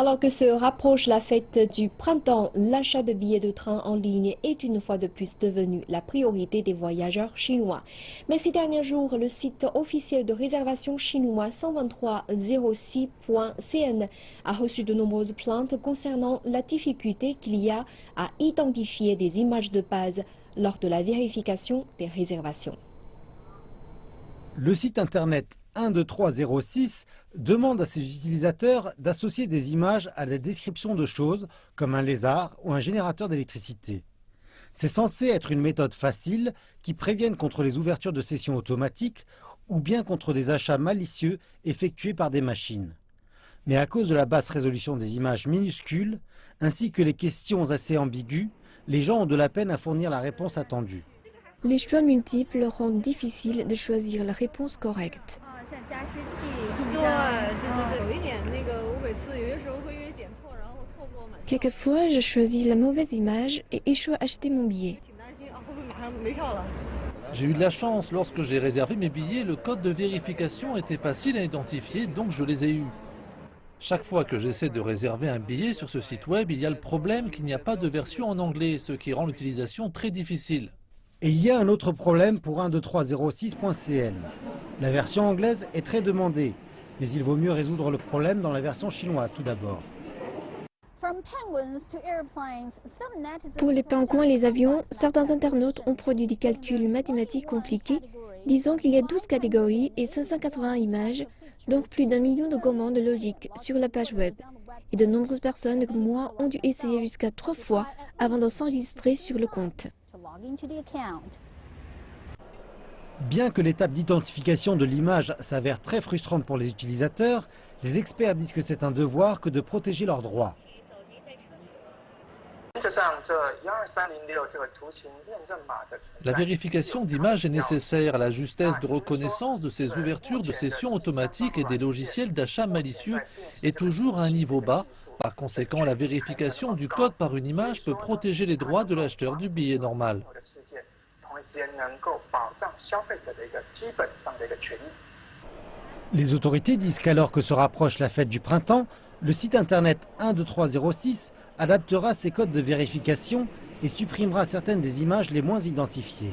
Alors que se rapproche la fête du printemps, l'achat de billets de train en ligne est une fois de plus devenu la priorité des voyageurs chinois. Mais ces derniers jours, le site officiel de réservation chinois 12306.cn a reçu de nombreuses plaintes concernant la difficulté qu'il y a à identifier des images de base lors de la vérification des réservations. Le site internet 12306 demande à ses utilisateurs d'associer des images à la description de choses comme un lézard ou un générateur d'électricité. C'est censé être une méthode facile qui prévienne contre les ouvertures de sessions automatiques ou bien contre des achats malicieux effectués par des machines. Mais à cause de la basse résolution des images minuscules, ainsi que les questions assez ambiguës, les gens ont de la peine à fournir la réponse attendue. Les choix multiples rendent difficile de choisir la réponse correcte. Quelquefois, je choisis la mauvaise image et échoue à acheter mon billet. J'ai eu de la chance, lorsque j'ai réservé mes billets, le code de vérification était facile à identifier, donc je les ai eus. Chaque fois que j'essaie de réserver un billet sur ce site web, il y a le problème qu'il n'y a pas de version en anglais, ce qui rend l'utilisation très difficile. Et il y a un autre problème pour 12306.cn. La version anglaise est très demandée, mais il vaut mieux résoudre le problème dans la version chinoise tout d'abord. Pour les pingouins et les avions, certains internautes ont produit des calculs mathématiques compliqués, disant qu'il y a 12 catégories et 580 images, donc plus d'1 million de commandes logiques sur la page web. Et de nombreuses personnes comme moi ont dû essayer jusqu'à 3 fois avant de s'enregistrer sur le compte. Bien que l'étape d'identification de l'image s'avère très frustrante pour les utilisateurs, les experts disent que c'est un devoir que de protéger leurs droits. La vérification d'image est nécessaire à la justesse de reconnaissance de ces ouvertures de sessions automatiques et des logiciels d'achat malicieux est toujours à un niveau bas. Par conséquent, la vérification du code par une image peut protéger les droits de l'acheteur du billet normal. Les autorités disent qu'alors que se rapproche la fête du printemps, le site internet 12306 adaptera ses codes de vérification et supprimera certaines des images les moins identifiées.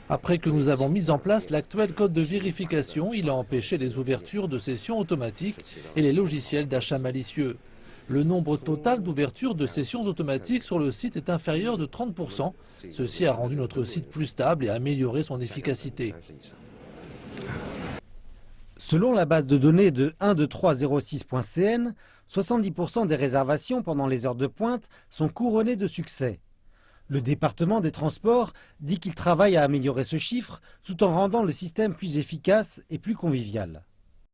Après que nous avons mis en place l'actuel code de vérification, il a empêché les ouvertures de sessions automatiques et les logiciels d'achat malicieux. Le nombre total d'ouvertures de sessions automatiques sur le site est inférieur de 30%. Ceci a rendu notre site plus stable et amélioré son efficacité. Selon la base de données de 12306.cn, 70% des réservations pendant les heures de pointe sont couronnées de succès. Le département des transports dit qu'il travaille à améliorer ce chiffre tout en rendant le système plus efficace et plus convivial.